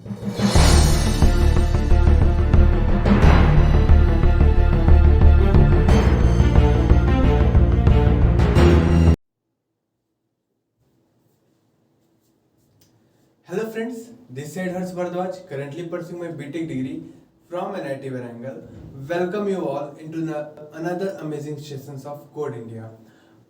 Hello friends, this side Harsh Bharadwaj, currently pursuing my BTech degree from NIT Warangal. Welcome you all into another amazing sessions of Code India.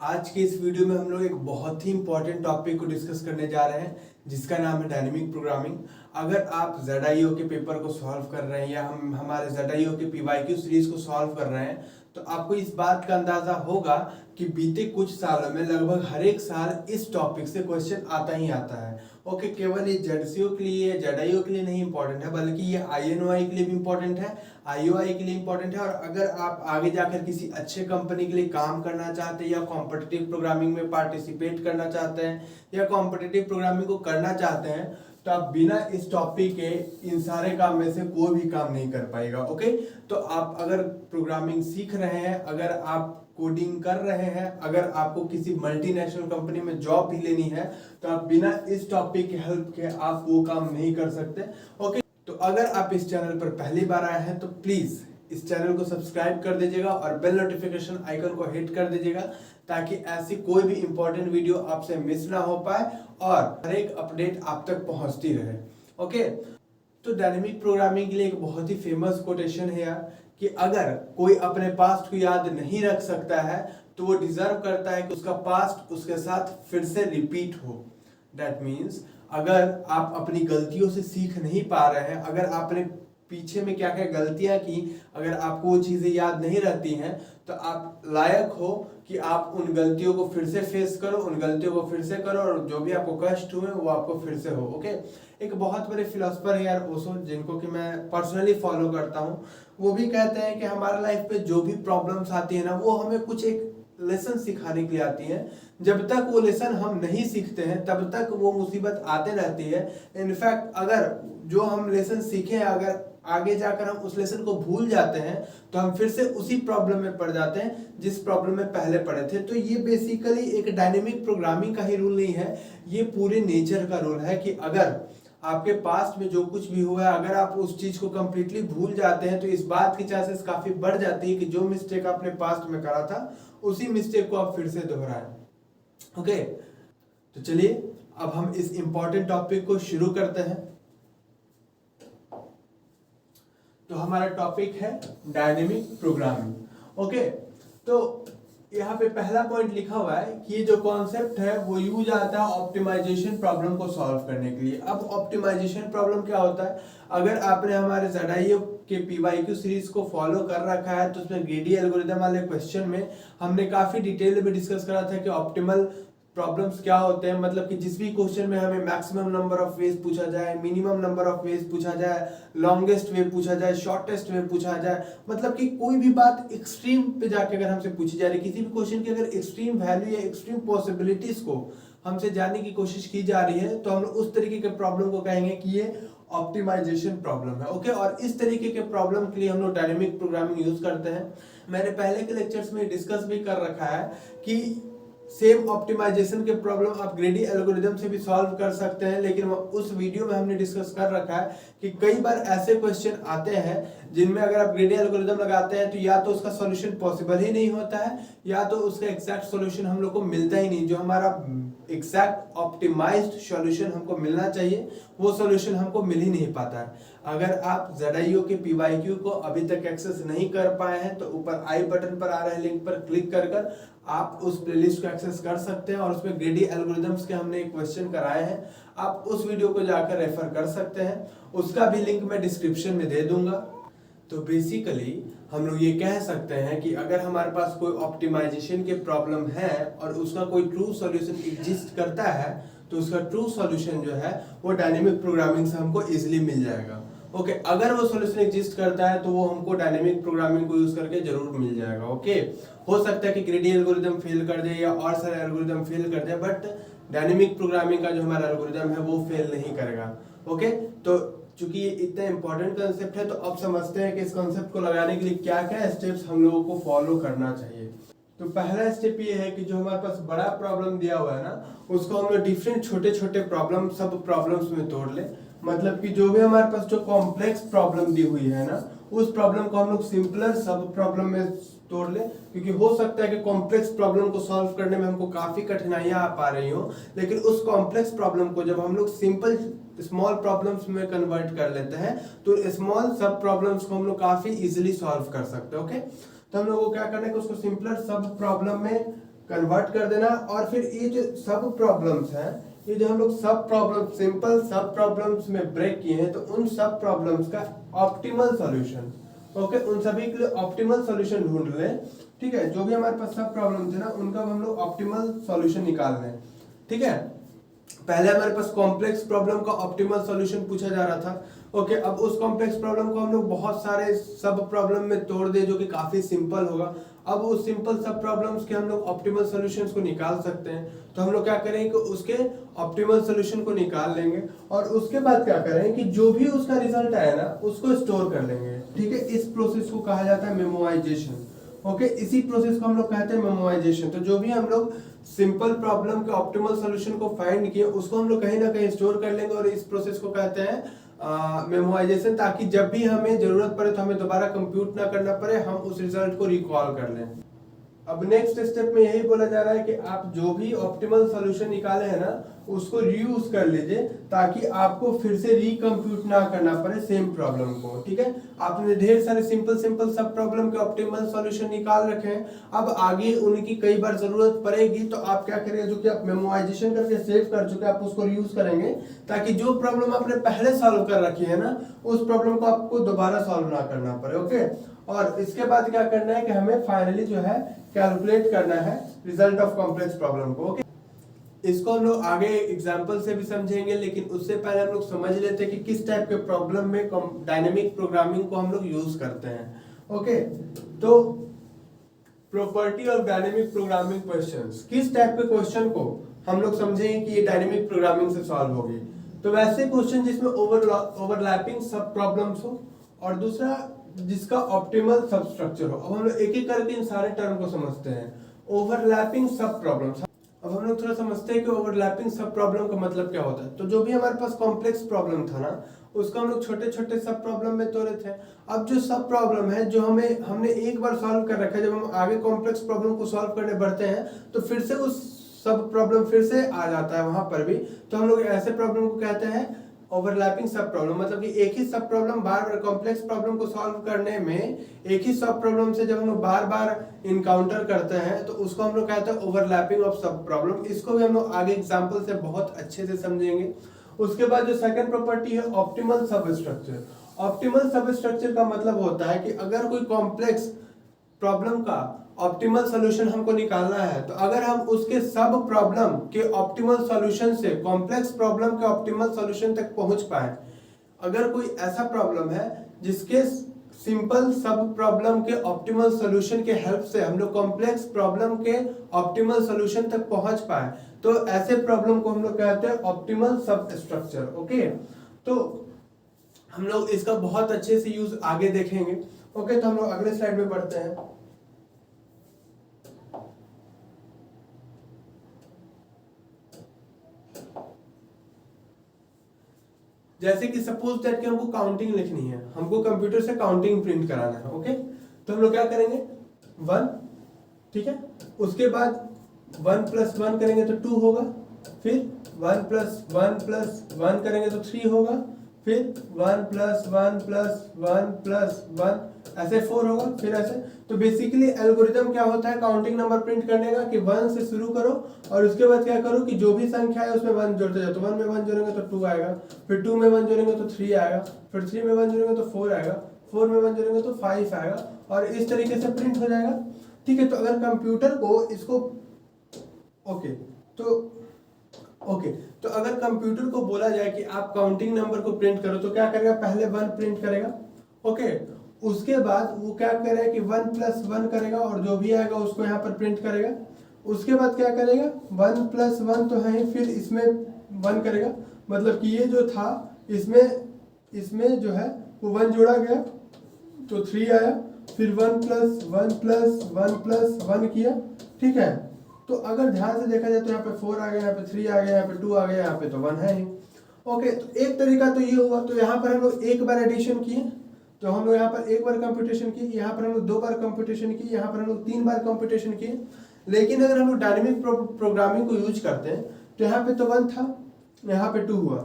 आज के इस video में हम लोग एक बहुत ही important topic को डिस्कस करने जा रहे हैं जिसका नाम है डायनेमिक प्रोग्रामिंग। अगर आप ZIO के पेपर को सॉल्व कर रहे हैं या हम हमारे ZIO के PYQ सीरीज को सॉल्व कर रहे हैं तो आपको इस बात का अंदाजा होगा कि बीते कुछ सालों में लगभग हर एक साल इस टॉपिक से क्वेश्चन आता ही आता है। ओके, केवल ये ZCO के लिए ZIO के लिए नहीं इंपॉर्टेंट है बल्कि ये INOI के लिए भी इंपॉर्टेंट है, IOI के लिए इंपॉर्टेंट है। और अगर आप आगे जाकर किसी अच्छे कंपनी के लिए काम करना चाहते हैं या कॉम्पिटिटिव प्रोग्रामिंग में पार्टिसिपेट करना चाहते हैं या कॉम्पिटिटिव प्रोग्रामिंग को करना चाहते हैं तो आप बिना इस टॉपिक के इन सारे काम में से कोई भी काम नहीं कर पाएगा। ओके, तो आप अगर प्रोग्रामिंग सीख रहे हैं, अगर आप कोडिंग कर रहे हैं, अगर आपको किसी मल्टीनेशनल कंपनी में जॉब भी लेनी है तो आप बिना इस टॉपिक के हेल्प के आप वो काम नहीं कर सकते। ओके, तो अगर आप इस चैनल पर पहली बार आए हैं तो प्लीज इस चैनल को सब्सक्राइब कर दीजिएगा और बेल नोटिफिकेशन आइकन को हिट कर दीजिएगा ताकि ऐसी कोई भी इंपॉर्टेंट वीडियो आपसे मिस ना हो पाए और हर एक अपडेट आप तक पहुंचती रहे। ओके, तो डायनेमिक प्रोग्रामिंग के लिए एक बहुत ही फेमस कोटेशन है यार कि अगर कोई अपने पास्ट को याद नहीं रख सकता है तो वो डिजर्व करता है कि उसका पास्ट उसके साथ फिर से रिपीट हो। दैट मीन्स अगर आप अपनी गलतियों से सीख नहीं पा रहे हैं, अगर आपने पीछे में क्या क्या गलतियां की, अगर आपको वो चीजें याद नहीं रहती हैं तो आप लायक हो कि आप उन गलतियों को फिर से फेस करो, उन गलतियों को फिर से करो और जो भी आपको कष्ट हुए वो आपको फिर से हो। ओके, एक बहुत बड़े फिलोसफर है यार ओशो, जिनको कि मैं पर्सनली फॉलो करता हूँ। वो भी कहते हैं कि हमारे लाइफ पे जो भी प्रॉब्लम्स आती है ना वो हमें कुछ एक लेसन सिखाने के लिए आती है। जब तक वो लेसन हम नहीं सीखते हैं तब तक वो मुसीबत आते रहती है। इनफैक्ट अगर जो हम लेसन सीखे अगर आगे जाकर हम उस लेसन को भूल जाते हैं तो हम फिर से उसी प्रॉब्लम में पड़ जाते हैं जिस प्रॉब्लम में पहले पड़े थे। तो ये बेसिकली एक डायनेमिक प्रोग्रामिंग का ही रूल नहीं है, ये पूरे नेचर का रूल है कि अगर आपके पास्ट में जो कुछ भी हुआ है अगर आप उस चीज को कंप्लीटली भूल जाते हैं तो इस बात की चांसेस काफी बढ़ जाती है कि जो मिस्टेक आपने पास्ट में करा था उसी मिस्टेक को आप फिर से दोहराएं। ओके, तो चलिए अब हम इस इंपॉर्टेंट टॉपिक को शुरू करते हैं। तो हमारा टॉपिक है डायनेमिक प्रोग्रामिंग। ओके, तो यहाँ पे पहला पॉइंट लिखा हुआ है कि ये जो कॉन्सेप्ट है वो यूज आता है ऑप्टिमाइजेशन प्रॉब्लम को सॉल्व करने के लिए। अब ऑप्टिमाइजेशन प्रॉब्लम क्या होता है, अगर आपने हमारे ZIO के PYQ सीरीज को फॉलो कर रखा है तो उसमें ग्रेडी एल्गोरिथम वाले क्वेश्चन में हमने काफी डिटेल में डिस्कस करा था कि ऑप्टिमल प्रॉब्लम्स क्या होते हैं। मतलब कि जिस भी क्वेश्चन में हमें मैक्सिमम नंबर ऑफ वेज पूछा जाए, मिनिमम नंबर ऑफ वेज पूछा जाए, लॉन्गेस्ट वे पूछा जाए, शॉर्टेस्ट वे पूछा जाए, मतलब कि कोई भी बात एक्सट्रीम पे जाके अगर हमसे पूछी जा रही है, किसी भी क्वेश्चन की अगर एक्सट्रीम वैल्यू या एक्सट्रीम पॉसिबिलिटीज को हमसे जानने की कोशिश की जा रही है तो हम उस तरीके के प्रॉब्लम को कहेंगे कि ये ऑप्टिमाइजेशन प्रॉब्लम है। ओके, और इस तरीके के प्रॉब्लम के लिए हम लोग डायनेमिक प्रोग्रामिंग यूज करते हैं। मैंने पहले के लेक्चर्स में डिस्कस भी कर रखा है कि सेम ऑप्टिमाइजेशन के प्रॉब्लम आप ग्रेडी एल्गोरिथम से भी सॉल्व कर सकते हैं, लेकिन उस वीडियो में हमने डिस्कस कर रखा है कि कई बार ऐसे क्वेश्चन आते हैं जिनमें अगर आप ग्रेडी एल्गोरिथम लगाते हैं तो या तो उसका सॉल्यूशन पॉसिबल ही नहीं होता है या तो उसका एग्जैक्ट सॉल्यूशन हम लोग को मिलता ही नहीं। जो हमारा एग्जैक्ट ऑप्टिमाइज्ड सॉल्यूशन हमको मिलना चाहिए वो सॉल्यूशन हमको मिल ही नहीं पाता है। अगर आप ZIO के PYQ को अभी तक एक्सेस नहीं कर पाए हैं तो ऊपर आई बटन पर आ रहे लिंक पर क्लिक कर आप उस प्लेलिस्ट को एक्सेस कर सकते हैं और उसमें ग्रेडी एल्गोरिथम्स के हमने एक क्वेश्चन कराए हैं, आप उस वीडियो को जाकर रेफर कर सकते हैं, उसका भी लिंक मैं डिस्क्रिप्शन में दे दूंगा। तो बेसिकली हम लोग ये कह सकते हैं कि अगर हमारे पास कोई ऑप्टिमाइजेशन के प्रॉब्लम है और उसका कोई ट्रू सॉल्यूशन एग्जिस्ट करता है तो उसका ट्रू सॉल्यूशन जो है वो डायनेमिक प्रोग्रामिंग से हमको इजीली मिल जाएगा। ओके, अगर वो सॉल्यूशन एग्जिस्ट करता है तो वो हमको डायनेमिक प्रोग्रामिंग को यूज करके जरूर मिल जाएगा। ओके, हो सकता है कि ग्रेडी एल्गोरिथम फेल कर दे या और सारे एल्गोरिथम फेल कर दे, बट डायनेमिक प्रोग्रामिंग का जो हमारा एल्गोरिथम है वो फेल नहीं करेगा। ओके, तो चूंकि ये इतना इंपॉर्टेंट कंसेप्ट है तो अब समझते हैं कि इस कंसेप्ट को लगाने के लिए क्या क्या स्टेप्स हम लोगों को फॉलो करना चाहिए। तो पहला स्टेप ये है कि जो हमारे पास बड़ा प्रॉब्लम दिया हुआ है ना उसको हम लोग डिफरेंट छोटे छोटे प्रॉब्लम सब प्रॉब्लम्स में तोड़ ले। मतलब कि जो भी हमारे पास जो कॉम्प्लेक्स प्रॉब्लम दी हुई है ना, उस प्रॉब्लम को हम लोग सिंपलर सब प्रॉब्लम में तोड़ ले, क्योंकि हो सकता है कि कॉम्प्लेक्स प्रॉब्लम को सॉल्व करने में हमको काफी कठिनाइयां आ पा रही हो, लेकिन उस कॉम्प्लेक्स प्रॉब्लम को जब हम लोग सिंपल स्मॉल प्रॉब्लम्स में कन्वर्ट कर लेते हैं तो स्मॉल सब प्रॉब्लम्स को हम लोग काफी इजीली सॉल्व कर सकते हैं। ओके, तो हम लोग को क्या करना है कि उसको सिंपलर सब प्रॉब्लम में कन्वर्ट कर देना, और फिर ये जो सब प्रॉब्लम्स हैं, ये जो हम लोग सब प्रॉब्लम सिंपल सब प्रॉब्लम्स में ब्रेक किए हैं, तो उन सब प्रॉब्लम्स का ऑप्टिमल सॉल्यूशन, ओके, उन सभी के लिए ऑप्टिमल सॉल्यूशन ढूंढ लें। ठीक है, जो भी हमारे पास सब प्रॉब्लम थे ना, उनका हम लोग ऑप्टिमल सॉल्यूशन निकाल लें। ठीक है, पहले हमारे पास कॉम्प्लेक्स प्रॉब्लम का ऑप्टिमल सॉल्यूशन पूछा जा रहा था। ओके, अब उस कॉम्प्लेक्स प्रॉब्लम को हम लोग बहुत सारे सब प्रॉब्लम में तोड़ दे, जो कि काफी सिंपल होगा। अब उस सिंपल सब प्रॉब्लम्स के हम लोग ऑप्टिमल सॉल्यूशंस को निकाल सकते हैं। तो हम लोग क्या करेंगे कि उसके ऑप्टिमल सॉल्यूशन को निकाल लेंगे, और उसके बाद क्या करेंगे कि जो भी उसका रिजल्ट आया ना, उसको स्टोर कर लेंगे। ठीक है, इस प्रोसेस को कहा जाता है मेमोराइजेशन। ओके, इसी प्रोसेस को हम लोग कहते हैं मेमोराइजेशन। तो जो भी हम लोग सिंपल प्रॉब्लम के ऑप्टिमल सॉल्यूशन को फाइंड किए, उसको हम लोग कहीं ना कहीं स्टोर कर लेंगे, और इस प्रोसेस को कहते हैं मेमोराइजेशन, ताकि जब भी हमें जरूरत पड़े तो हमें दोबारा कंप्यूट ना करना पड़े, हम उस रिजल्ट को रिकॉल कर लें। अब नेक्स्ट स्टेप में यही बोला जा रहा है कि आप जो भी ऑप्टिमल सॉल्यूशन निकाले हैं ना, उसको रीयूज कर लीजिए, ताकि आपको फिर से रिकम्प्यूट ना करना पड़े सेम प्रॉब्लम को। ठीक है, आपने ढेर सारे सिंपल सब प्रॉब्लम के ऑप्टिमल सॉल्यूशन निकाल रखे हैं। अब आगे उनकी कई बार जरूरत पड़ेगी, तो आप क्या करेंगे, जो कि आप मेमोराइजेशन करके सेव कर चुके हैं, आप उसको रीयूज करेंगे, ताकि जो प्रॉब्लम आपने पहले सॉल्व कर रखी है ना, उस प्रॉब्लम को आपको दोबारा सॉल्व ना करना पड़े। ओके, और इसके बाद क्या करना है कि हमें फाइनली जो है कैलकुलेट करना है रिजल्ट ऑफ कॉम्प्लेक्स प्रॉब्लम को। ओके, इसको हम लोग आगे एग्जांपल से भी समझेंगे, लेकिन उससे पहले हम लोग समझ लेते हैं कि किस टाइप के प्रॉब्लम में डायनेमिक प्रोग्रामिंग को हम लोग यूज करते हैं। ओके, तो property of dynamic programming questions, किस टाइप के क्वेश्चन को हम लोग समझेंगे कि ये डायनेमिक प्रोग्रामिंग से सॉल्व होगी। तो वैसे क्वेश्चन जिसमें ओवरलैपिंग सब प्रॉब्लम्स हो, और दूसरा जिसका ऑप्टिमल सब स्ट्रक्चर हो। अब हम लोग एक एक करके इन सारे टर्म को समझते हैं। ओवरलैपिंग सब प्रॉब्लम्स, अब हम लोग थोड़ा समझते हैं कि ओवरलैपिंग सब प्रॉब्लम का मतलब क्या होता है। तो जो भी हमारे पास कॉम्प्लेक्स प्रॉब्लम था ना, उसको हम लोग छोटे छोटे सब प्रॉब्लम में तोड़े थे। अब जो सब प्रॉब्लम है जो हमने एक बार सॉल्व कर रखा है, जब हम आगे कॉम्प्लेक्स प्रॉब्लम को सॉल्व करने बढ़ते हैं, तो फिर से उस सब प्रॉब्लम फिर से आ जाता है वहां पर भी। तो हम लोग ऐसे प्रॉब्लम को कहते हैं ओवरलैपिंग सब प्रॉब्लम, मतलब कि एक ही सब प्रॉब्लम बार बार कॉम्प्लेक्स प्रॉब्लम को सॉल्व करने में एक ही सब प्रॉब्लम से जब हम लोग बार बार इनकाउंटर करते हैं, तो उसको हम लोग कहते हैं ओवरलैपिंग ऑफ सब प्रॉब्लम। इसको भी हम लोग आगे एग्जांपल से बहुत अच्छे से समझेंगे। उसके बाद जो सेकंड प्रॉपर्टी है ऑप्टिमल सब स्ट्रक्चर। ऑप्टिमल सब स्ट्रक्चर का मतलब होता है कि अगर कोई कॉम्प्लेक्स प्रॉब्लम का ऑप्टिमल सॉल्यूशन हमको निकालना है, तो अगर हम उसके सब प्रॉब्लम के ऑप्टिमल सॉल्यूशन से कॉम्प्लेक्स प्रॉब्लम के ऑप्टिमल सॉल्यूशन तक पहुंच पाए, अगर कोई ऐसा प्रॉब्लम है जिसके सिंपल सब प्रॉब्लम के ऑप्टिमल सॉल्यूशन के हेल्प से हम लोग कॉम्प्लेक्स प्रॉब्लम के ऑप्टिमल सॉल्यूशन तक पहुंच पाए, तो ऐसे प्रॉब्लम को हम लोग कहते हैं ऑप्टिमल सब स्ट्रक्चर। ओके, तो हम लोग इसका बहुत अच्छे से यूज आगे देखेंगे। ओके, तो हम लोग अगले स्लाइड में बढ़ते हैं। जैसे कि सपोज दैट कि हमको काउंटिंग लिखनी है, हमको कंप्यूटर से काउंटिंग प्रिंट कराना है। ओके, तो हम लोग क्या करेंगे 1, ठीक है, उसके बाद 1 + 1 करेंगे तो 2 होगा, फिर 1 + 1 + 1 करेंगे तो 3 होगा, फिर 1 + 1 + 1 + 1 ऐसे 4 होगा, फिर ऐसे। तो बेसिकली एल्गोरिथम क्या होता है काउंटिंग नंबर प्रिंट करने का, कि 1 से शुरू करो और उसके बाद क्या करो कि जो भी संख्या है उसमें 1 जोड़ते जाओ। तो 1 में 1 जोड़ेंगे तो 2 आएगा, फिर 2 में 1 जोड़ेंगे तो 3 आएगा, फिर 3 में 1 जोड़ेंगे तो 4 आएगा, 4 में 1 जोड़ेंगे तो 5 आएगा, और इस तरीके से प्रिंट हो जाएगा। ठीक है, तो अगर कंप्यूटर को इसको तो अगर कंप्यूटर को बोला जाए कि आप काउंटिंग नंबर को प्रिंट करो, तो क्या करेगा, पहले 1 प्रिंट करेगा। ओके, उसके बाद वो क्या करेगा कि 1 + 1 करेगा, और जो भी आएगा उसको यहाँ पर प्रिंट करेगा। उसके बाद क्या करेगा 1 + 1 तो है, फिर इसमें 1 करेगा, मतलब कि ये जो था इसमें जो है वो 1 जोड़ा गया तो 3 आया, फिर 1 + 1 + 1 + 1 किया। ठीक है, तो अगर ध्यान से देखा जाए तो यहाँ पे 4 आ गया, यहाँ पे 3 आ गया, यहाँ पे 2 आ गया, यहाँ पे तो 1 है ही। ओके, तो एक तरीका तो ये हुआ, तो यहाँ पर हम लोग एक बार एडिशन किए, तो हम लोग यहाँ पर एक बार कंप्यूटेशन किए, यहाँ पर हम लोग 2 बार कंप्यूटेशन किए, यहाँ पर हम लोग 3 बार कंप्यूटेशन किए। लेकिन अगर हम लोग डायनेमिक प्रोग्रामिंग को यूज करते हैं तो यहाँ पे तो 1 था, यहाँ पे 2 हुआ।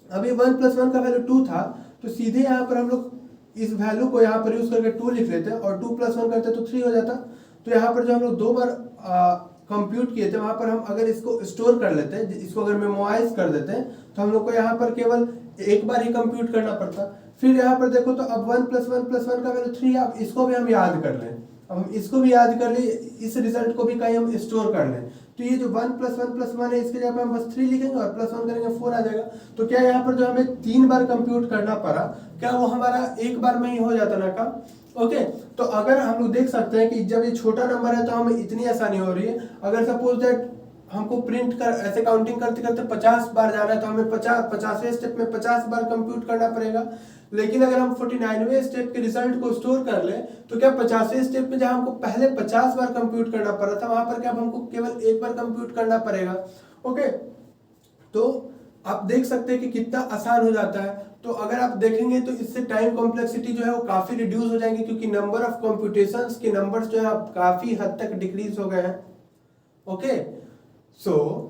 अभी 1 + 1 का वैल्यू 2 था, तो सीधे यहाँ पर हम लोग इस वैल्यू को यहाँ पर यूज करके 2 लिख लेते हैं और 2 + 1 करते तो 3 हो जाता। तो यहाँ पर जो हम लोग 2 बार कंप्यूट किए थे, वहां पर हम अगर इसको स्टोर कर लेते हैं, इसको अगर मेमोराइज कर देते हैं, तो हम लोग को यहाँ पर केवल एक बार ही कंप्यूट करना पड़ता। फिर यहाँ पर देखो तो अब 1 + 1 + 1 का वैल्यू 3, अब इसको भी हम याद कर लें, अब हम इसको भी याद कर ले, इस रिजल्ट को भी कहीं हम स्टोर कर लें। तो ये जो 1 + 1 + 1 है, इसके जगह पे हम बस 3 लिखेंगे और +1 करेंगे 4 आ जाएगा। तो क्या यहाँ पर जो हमें 3 बार कंप्यूट करना पड़ा, क्या वो हमारा एक बार में ही हो जाता ना काम? ओके, तो अगर हम लोग देख सकते हैं कि जब ये छोटा नंबर है तो हमें इतनी आसानी हो रही है। अगर सपोज दैट हमको प्रिंट कर ऐसे काउंटिंग करते करते 50 बार जाना है, तो हमें 50वें स्टेप में 50 बार कंप्यूट करना पड़ेगा। लेकिन अगर हम 49वें स्टेप के रिजल्ट को स्टोर कर ले, तो क्या 50वें स्टेप में जहां हमको पहले 50 बार कंप्यूट करना पड़ा था, वहां पर क्या हमको केवल एक बार कंप्यूट करना पड़ेगा। ओके, तो आप देख सकते हैं कि कितना आसान हो जाता है। तो अगर आप देखेंगे तो इससे टाइम कॉम्प्लेक्सिटी जो है वो काफी रिड्यूस हो जाएंगे, क्योंकि नंबर ऑफ कंप्यूटेशंस के नंबर्स जो है काफी हद तक डिक्रीज हो गए हैं। ओके, सो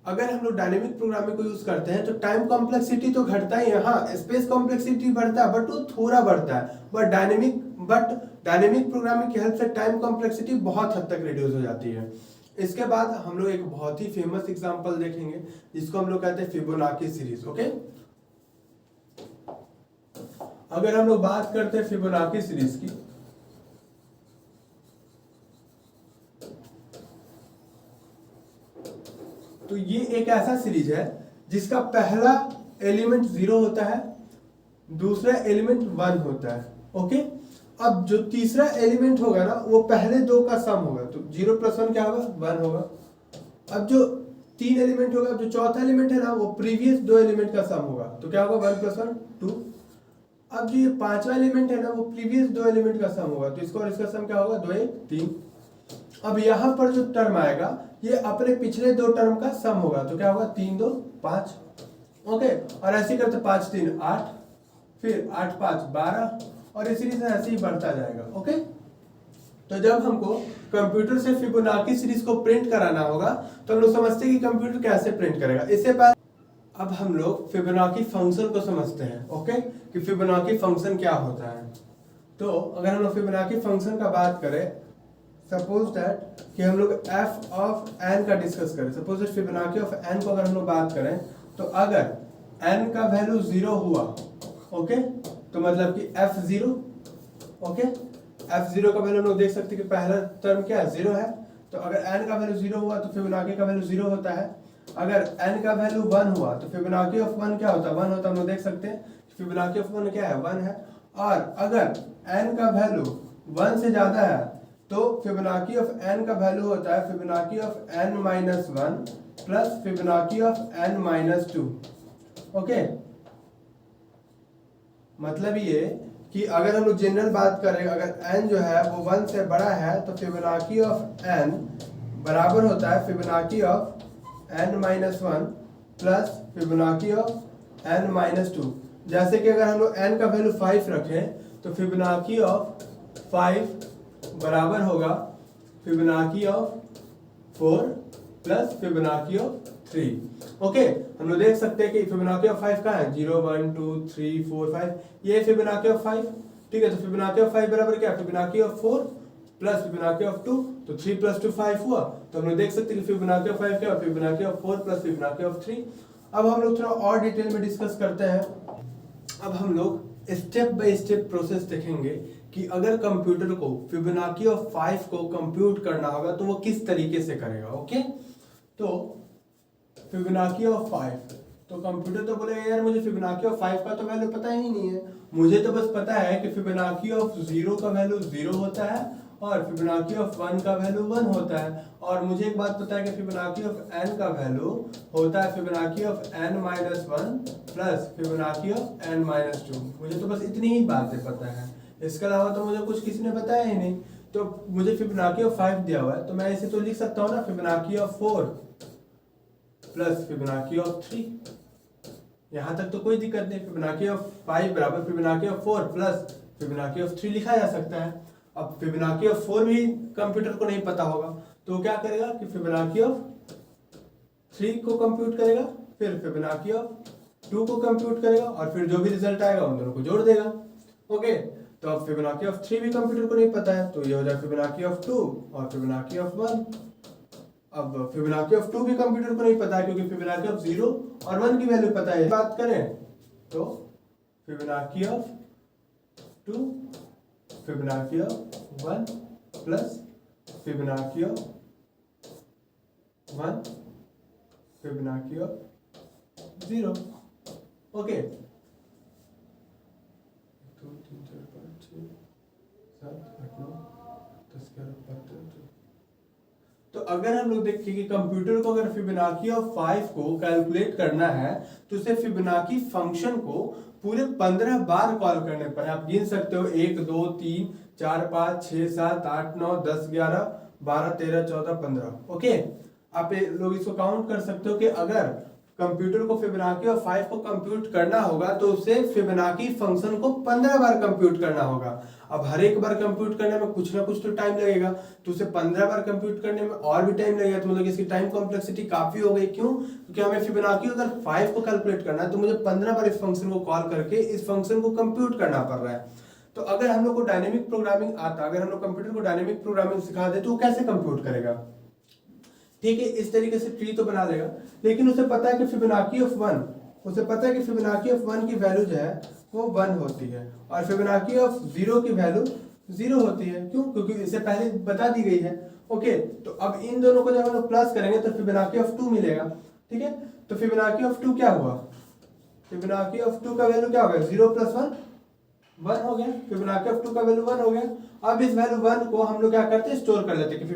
अगर हम लोग डायनेमिक प्रोग्रामिंग को यूज करते हैं तो टाइम कॉम्प्लेक्सिटी तो घटता ही है, हाँ स्पेस कॉम्प्लेक्सिटी बढ़ता है, बट वो थोड़ा बढ़ता है। बट डायनेमिक प्रोग्रामिंग की हेल्प से टाइम कॉम्प्लेक्सिटी बहुत हद तक रिड्यूस हो जाती है। इसके बाद हम लोग एक बहुत ही फेमस एग्जांपल देखेंगे, जिसको हम लोग कहते हैं फिबोनाची सीरीज। ओके, अगर हम लोग बात करते हैं फिबोनाची सीरीज की, तो ये एक ऐसा सीरीज है जिसका पहला एलिमेंट 0 होता है, दूसरा एलिमेंट 1 होता है। ओके, अब जो तीसरा एलिमेंट होगा ना, वो पहले 2 का सम होगा, तो 0 + 1 क्या होगा? 1 होगा। अब जो 3 एलिमेंट होगा, जो चौथा एलिमेंट है ना, वो प्रीवियस 2 एलिमेंट का सम होगा, तो क्या होगा? 1 + 1 2। अब जो ये 5वां एलिमेंट है ना, वो प्रीवियस 2 एलिमेंट का सम होगा, तो इसका और इसका सम क्या होगा? 2 1 3। अब यहाँ पर जो टर्म आएगा, ये अपने पिछले 2 टर्म का सम होगा, तो क्या होगा? 3 2 5। ओके, और ऐसे करते 5 3 8, फिर 8 5 12, और इसी से ऐसे ही बढ़ता जाएगा। ओके, तो जब हमको कंप्यूटर से फिबोनाची सीरीज को प्रिंट कराना होगा, तो हम लोग समझते हैं कि कंप्यूटर कैसे प्रिंट करेगा। इससे पहले अब हम लोग फिबोनाची फंक्शन को समझते हैं। ओके, कि फिबोनाची फंक्शन क्या होता है। तो अगर हम लोग फिबोनाची फंक्शन का बात करें, सपोज दैट कि हम लोग f ऑफ n का डिस्कस करें, suppose that Fibonacci of n को अगर हम लोग बात करें, तो अगर n का वैल्यू 0 हुआ, ओके, तो मतलब कि f0, ओके, f0 का वैल्यू हम लोग देख सकते हैं कि पहला टर्म क्या है? 0 है। तो अगर n का वैल्यू 0 हुआ तो फिबोनाची का वैल्यू 0 होता है। अगर n का वैल्यू 1 हुआ तो फिबोनाची ऑफ 1 क्या होता है? 1 होता है। हम लोग देख सकते हैं फिबोनाची ऑफ 1 क्या है? 1 है। और अगर n का वैल्यू 1 से ज्यादा है तो फिबोनाची ऑफ n का वैल्यू होता है Fibonacci of n - 1 plus Fibonacci of n - 2। Okay, मतलब ये कि अगर हम लोग जनरल बात करें, अगर n जो है वो 1 से बड़ा है, तो फिबोनाची ऑफ n बराबर होता है Fibonacci of n - 1 plus Fibonacci of n - 2। जैसे कि अगर हम लोग n का वैल्यू 5 रखें, तो फिबोनाची ऑफ 5 बराबर होगा Fibonacci of 4 plus Fibonacci of 3। Okay, हम लोग देख सकते हैं कि फिबोनाची ऑफ 5 कहाँ है? 0 1 2 3 4 5, ये फिबोनाची ऑफ 5। ठीक है, तो फिबोनाची ऑफ 5 बराबर क्या? Fibonacci of 4 plus Fibonacci of 2, तो 3 + 2 5 हुआ। तो हम लोग देख सकते हैं कि फिबोनाची ऑफ 5 क्या है? Fibonacci of 4 plus Fibonacci of 3। अब हम लोग थोड़ा और डिटेल में डिस्कस करते हैं। अब हम लोग स्टेप बाय स्टेप प्रोसेस देखेंगे कि अगर कंप्यूटर को फिबोनाची ऑफ 5 को कंप्यूट करना होगा तो वो किस तरीके से करेगा। ओके, तो फिबोनाची ऑफ 5, तो कंप्यूटर तो बोलेगा यार मुझे फिबोनाची ऑफ 5 का तो वैल्यू पता ही नहीं है, मुझे तो बस पता है कि फिबोनाची ऑफ 0 का वैल्यू 0 होता है और फिबोनाची ऑफ 1 का वैल्यू 1 होता है, और मुझे एक बात पता है कि फिबोनाची ऑफ n का वैल्यू होता है Fibonacci of n - 1 plus Fibonacci of n - 2। मुझे तो बस इतनी ही बातें पता है, इसके अलावा तो मुझे कुछ किसी ने बताया ही नहीं। तो मुझे फिबोनाची ऑफ 5 दिया हुआ है, तो मैं इसे तो लिख सकता हूँ ना, Fibonacci of 4 plus Fibonacci of 3। यहाँ तक तो कोई दिक्कत नहीं। फिबोनाची ऑफ 5 बराबर Fibonacci of 4 plus Fibonacci of 3 लिखा जा सकता है। अब फिबोनाची ऑफ 4 भी कंप्यूटर को नहीं पता होगा, तो क्या करेगा कि फिबोनाची ऑफ 3 को कंप्यूट करेगा, फिर फिबोनाची ऑफ 2 को कंप्यूट करेगा, और फिर जो भी रिजल्ट आएगा उन दोनों को जोड़ देगा। ओके, तो अब फिबोनाची ऑफ 3 भी कंप्यूटर को नहीं पता है, तो ये हो जाए फिबोनाची ऑफ 2 और फिबोनाची ऑफ 1। अब फिबोनाची ऑफ 2 भी कंप्यूटर को नहीं पता है, क्योंकि फिबोनाची ऑफ 0 और 1 की वैल्यू पता है। बात करें तो Fibonacci of 2 Fibonacci of 1 plus Fibonacci of 1 Fibonacci of 0। Okay, 2 3 4 5 6 7 8 9 10 11 12। तो अगर हम लोग देखें कि कंप्यूटर को अगर फिबोनाची ऑफ 5 को कैलकुलेट करना है, तो उसे फिबोनाची फंक्शन को पूरे 15 बार कॉल करने पर, आप गिन सकते हो 1 2 3 4 5 6 7 8 9 10 11 12 13 14 15। ओके, आप लोग इसको काउंट कर सकते हो कि अगर कंप्यूटर को फिबोनाची ऑफ 5 को कंप्यूट करना होगा तो उसे फिबोनाची फंक्शन को 15 बार कंप्यूट करना होगा। अब हर एक बार कंप्यूट करने में कुछ ना कुछ तो टाइम लगेगा, तो उसे 15 बार कंप्यूट करने में और भी टाइम लगेगा, तो मतलब इसकी टाइम कॉम्प्लेक्सिटी काफी हो गई। क्यों? क्योंकि हमें फिबोनाची अगर 5 को कैलकुलेट करना है तो मुझे 15 बार इस फंक्शन को कॉल करके इस फंक्शन को कंप्यूट करना पड़ रहा है। तो अगर हम लोग को डायनेमिक प्रोग्रामिंग आता, अगर हम लोग कंप्यूटर को डायनेमिक प्रोग्रामिंग सिखा दे तो वो कैसे कंप्यूट करेगा? ठीक है, इस तरीके से ट्री तो बना लेगा, लेकिन उसे पता है कि फिबोनाची ऑफ 1, उसे पता है कि फिबोनाची ऑफ 1 की वैल्यू जो है वो 1 होती है, और फिबोनाची ऑफ 0 की वैल्यू 0 होती है। क्यों? क्योंकि इसे पहले बता दी गई है। ओके, तो अब इन दोनों को जब हम लोग प्लस करेंगे तो फिबोनाची ऑफ 2 मिलेगा। ठीक है, तो फिबोनाची ऑफ 2 क्या हुआ? फिबोनाची ऑफ 2 का वैल्यू क्या हो गया? 0 प्लस 1 1 हो गया। फिबोनाची ऑफ 2 का वैल्यू 1 हो गया। अब इस वैल्यू 1 को हम लोग क्या करते हैं? स्टोर कर लेते हैं कि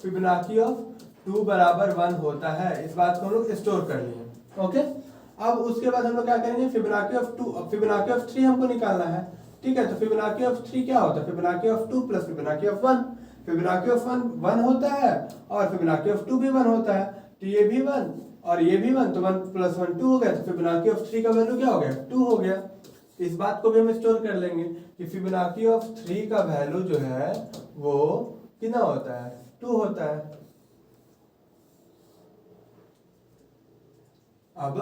फिबोनाची ऑफ 2 बराबर 1 होता है। इस बात को हम लोग स्टोर कर लिए। ओके, अब उसके बाद हम लोग क्या करेंगे? फिबोनाची ऑफ 2, अब फिबोनाची ऑफ 3 हमको निकालना है। ठीक है, तो फिबोनाची ऑफ 3 क्या होता है? Fibonacci of 2 plus Fibonacci of 1। Fibonacci of 1 होता है और फिबोनाची ऑफ 2 भी 1 होता है, तो ये भी 1 और ये भी 1, तो 1 प्लस 1 2 हो गया। तो फिबोनाची ऑफ 3 का वैल्यू क्या हो गया? 2 हो गया। इस बात को भी हम स्टोर कर लेंगे कि फिबोनाची ऑफ 3 का वैल्यू जो है वो कितना होता है? 2 होता है। अब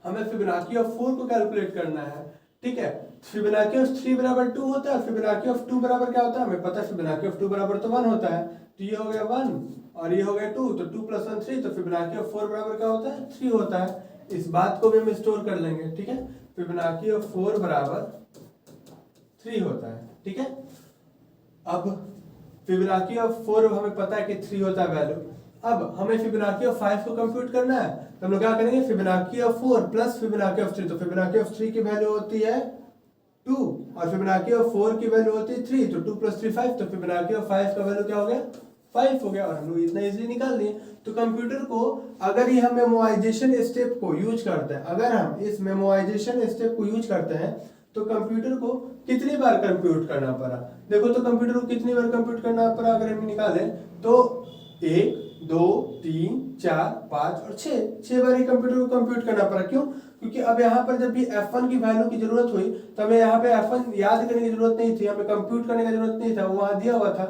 हमें फिबोनाची ऑफ 4 को कैलकुलेट करना है। ठीक है, फिबोनाची ऑफ 3 बराबर 2 होता है, फिबोनाची ऑफ 2 बराबर क्या होता है? हमें पता है फिबोनाची ऑफ 2 बराबर तो 1 होता है, तो ये हो गया 1 और ये हो गया 2, तो 2 प्लस 1 3, तो फिबोनाची ऑफ 4 बराबर क्या होता है? 3 होता है। इस बात को भी हम स्टोर कर लेंगे। ठीक है, फिबोनाची ऑफ 4 बराबर 3 होता है। ठीक है, अब फिबोनाची ऑफ 4 हमें पता है कि 3 होता है वैल्यू। अब हमें फिबोनाची ऑफ 5 को कंप्यूट करना है, तो हम लोग क्या करेंगे? Fibonacci of 4 plus Fibonacci of 3, तो फिबोनाची ऑफ 3 की वैल्यू होती है 2 और फिबोनाची ऑफ 4 की वैल्यू होती है 3, तो 2 प्लस 3 5, तो फिबोनाची ऑफ 5 का वैल्यू क्या हो गया? 5 हो गया, और हम लोग इतना इजीली निकाल लिए। तो कंप्यूटर को अगर ये हम मेमोराइजेशन स्टेप को यूज करते हैं, अगर हम इस मेमोराइजेशन स्टेप को यूज करते हैं तो कंप्यूटर को कितनी बार कंप्यूट करना पड़ा? देखो, तो कंप्यूटर को कितनी बार कंप्यूट करना पड़ा अगर हम निकालें तो 1 2 3 4 5 और 6 बार ही कंप्यूटर को कंप्यूट करना पड़ा। क्यों? क्योंकि अब यहाँ पर जब भी f1 की वैल्यू की जरूरत हुई तो हमें यहाँ पे f1 याद करने की जरूरत नहीं थी, हमें कंप्यूट करने की जरूरत नहीं था, वो वहां दिया हुआ था।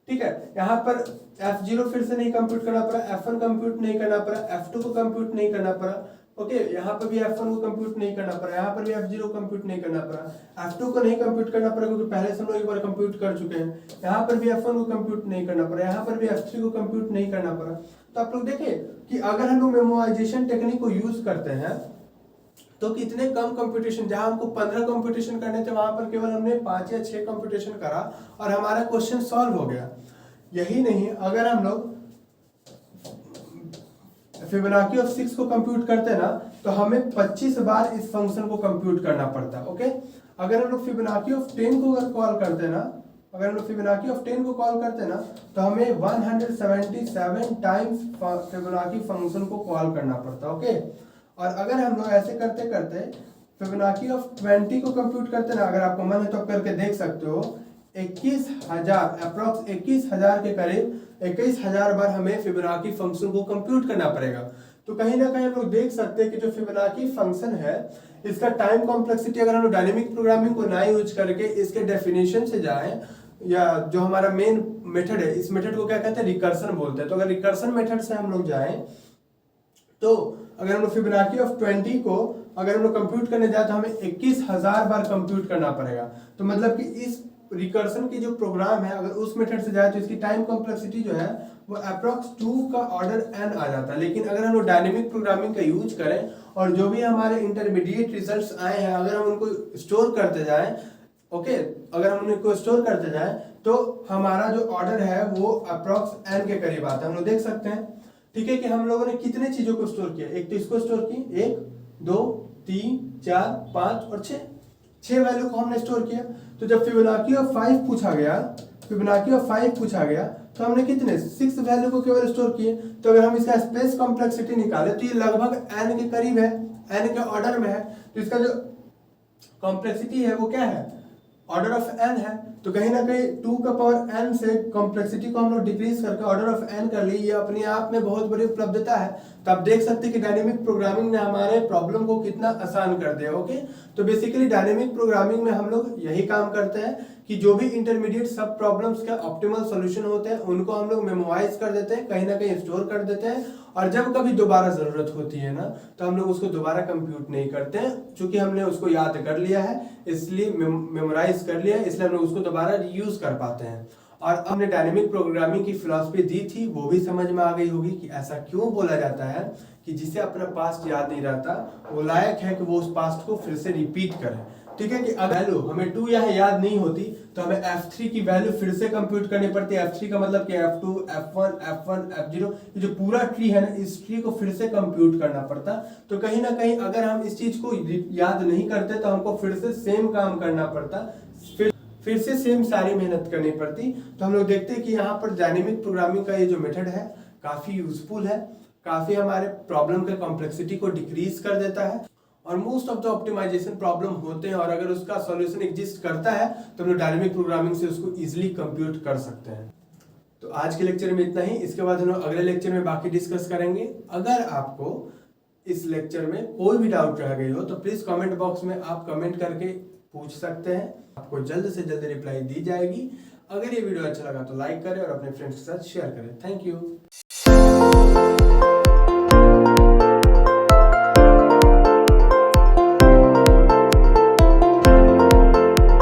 ठीक है, यहाँ पर f0 फिर से नहीं कंप्यूट करना पड़ा, f1 कंप्यूट नहीं करना पड़ा, f2 को कंप्यूट नहीं करना पड़ा। ओके, यहाँ पर भी f1 को कंप्यूट नहीं करना पड़ा, यहाँ पर भी f0 कंप्यूट नहीं करना पड़ा, f2 को नहीं कंप्यूट करना पड़ा क्योंकि पहले से हम लोग एक बार कंप्यूट कर चुके हैं। यहाँ पर भी f1 को कंप्यूट नहीं करना पड़ा, यहाँ पर भी f3 को कंप्यूट नहीं करना पड़ा। तो आप लोग देखें कि अगर हम लोग मेमोराइजेशन टेक्निक को यूज करते हैं तो कितने कम कंप्यूटेशन, जहां हमको 15 कंप्यूटेशन करने थे वहां पर केवल हमने 5 या 6 कंप्यूटेशन करा और हमारा क्वेश्चन सॉल्व हो गया। यही नहीं, अगर हम लोग फिबोनाची ऑफ 6 को कंप्यूट करते ना तो हमें 25 बार इस फंक्शन को कंप्यूट करना पड़ता। ओके, अगर हम लोग फिबोनाची ऑफ 10 को अगर कॉल करते ना, अगर हम लोग फिबोनाची ऑफ 10 को कॉल करते ना तो हमें 177 टाइम्स फिबोनाची फंक्शन को कॉल करना पड़ता। ओके, और अगर हम लोग ऐसे करते करते फिबोनाची ऑफ 20 को कंप्यूट करते ना, अगर आपको मन है तो आप करके देख सकते हो, 21,000 अप्रॉक्स 21,000 के करीब 21,000 बार हमें फिबोनाची फंक्शन को कंप्यूट करना पड़ेगा। तो कहीं ना कहीं हम लोग देख सकते हैं कि जो फिबोनाची फंक्शन है इसका टाइम कॉम्प्लेक्सिटी, अगर हम लोग डायनेमिक प्रोग्रामिंग को ना यूज करके इसके डेफिनेशन से जाएं, या जो हमारा मेन मेथड है, इस मेथड को क्या कहते हैं, रिकर्सन बोलते हैं। तो अगर रिकर्सन मेथड से हम लोग जाएं तो अगर हम लोग फिबोनाची ऑफ 20 को अगर हम लोग कंप्यूट करने जाए तो हमें 21,000 बार कंप्यूट करना पड़ेगा। तो मतलब कि इस रिकर्सन की जो प्रोग्राम है अगर उस मेथड से जाए तो इसकी टाइम कॉम्प्लेक्सिटी जो है वो अप्रॉक्स 2 का ऑर्डर n आ जाता है। लेकिन अगर हम लोग डायनेमिक प्रोग्रामिंग का यूज करें और जो भी हमारे इंटरमीडिएट रिजल्ट्स आए हैं अगर हम उनको स्टोर करते जाएं, ओके, अगर हम उनको स्टोर करते जाएं तो हमारा जो ऑर्डर है वो अप्रॉक्स n के करीब आता है। हम लोग देख सकते हैं, ठीक है, कि हम लोगों ने कितने चीजों को स्टोर किया। एक तो इसको स्टोर की, 1 2 3 4 5 और 6 वैल्यू को हमने स्टोर किया। तो जब फिबोनाची ऑफ 5 पूछा गया, फिबोनाची ऑफ 5 पूछा गया तो हमने कितने 6 वैल्यू को केवल स्टोर किए। तो अगर हम इसका स्पेस कॉम्प्लेक्सिटी निकाले तो ये लगभग n के करीब है, n के ऑर्डर में है। तो इसका जो कॉम्प्लेक्सिटी है वो क्या है, ऑर्डर ऑफ n है। तो कहीं ना कहीं 2 का पावर n से कॉम्प्लेक्सिटी को हम लोग डिक्रीज करके ऑर्डर ऑफ n कर ली, ये अपने आप में बहुत बड़ी उपलब्धता है। तो आप देख सकते हैं कि डायनेमिक प्रोग्रामिंग ने हमारे प्रॉब्लम को कितना आसान कर दिया। ओके, तो बेसिकली डायनेमिक प्रोग्रामिंग में हम लोग यही काम करते हैं कि जो भी इंटरमीडिएट सब प्रॉब्लम्स का ऑप्टिमल सॉल्यूशन होते हैं उनको हम लोग मेमोराइज कर देते हैं, कहीं ना कहीं स्टोर कर देते हैं, और जब कभी दोबारा जरूरत होती है ना तो हम लोग उसको दोबारा कंप्यूट नहीं करते हैं। चूंकि हमने उसको याद कर लिया है, इसलिए मेमोराइज कर लिया है, इसलिए हम लोग उसको दोबारा यूज कर पाते हैं। और हमने डायनेमिक प्रोग्रामिंग की फिलॉसफी दी थी, वो भी समझ में आ गई होगी कि ऐसा क्यों बोला जाता है कि जिसे अपना पास्ट याद नहीं रहता वो लायक है कि वो उस पास्ट को फिर से रिपीट करे। ठीक है, कि अगर वैल्यू हमें 2 यहाँ याद नहीं होती तो हमें f3 की वैल्यू फिर से कंप्यूट करनी पड़ती है। f3 का मतलब कि f2 f1 f1 f0, ये जो पूरा ट्री है ना, इस ट्री को फिर से कंप्यूट करना पड़ता। तो कहीं ना कहीं अगर हम इस चीज को याद नहीं करते तो हमको फिर से सेम काम करना पड़ता, फिर से सेम सारी मेहनत करनी पड़ती। तो हम लोग देखते हैं कि यहाँ पर डायनेमिक प्रोग्रामिंग का ये जो मेथड है काफी यूजफुल है, काफी हमारे प्रॉब्लम के कॉम्प्लेक्सिटी को डिक्रीज कर देता है, और most of the optimization problem होते हैं और अगर उसका सॉल्यूशन एग्जिस्ट करता है तो हम लोग डायनेमिक प्रोग्रामिंग से उसको इजीली कंप्यूट कर सकते हैं। तो आज के लेक्चर में इतना ही, इसके बाद हम लोग अगले लेक्चर में बाकी डिस्कस करेंगे। अगर आपको इस लेक्चर में कोई भी डाउट रह गई हो तो प्लीज कमेंट बॉक्स में आप कमेंट करके पूछ सकते हैं, आपको जल्द से जल्द रिप्लाई दी जाएगी। अगर ये वीडियो अच्छा लगा तो लाइक करें और अपने फ्रेंड्स के साथ शेयर करें। Thank you.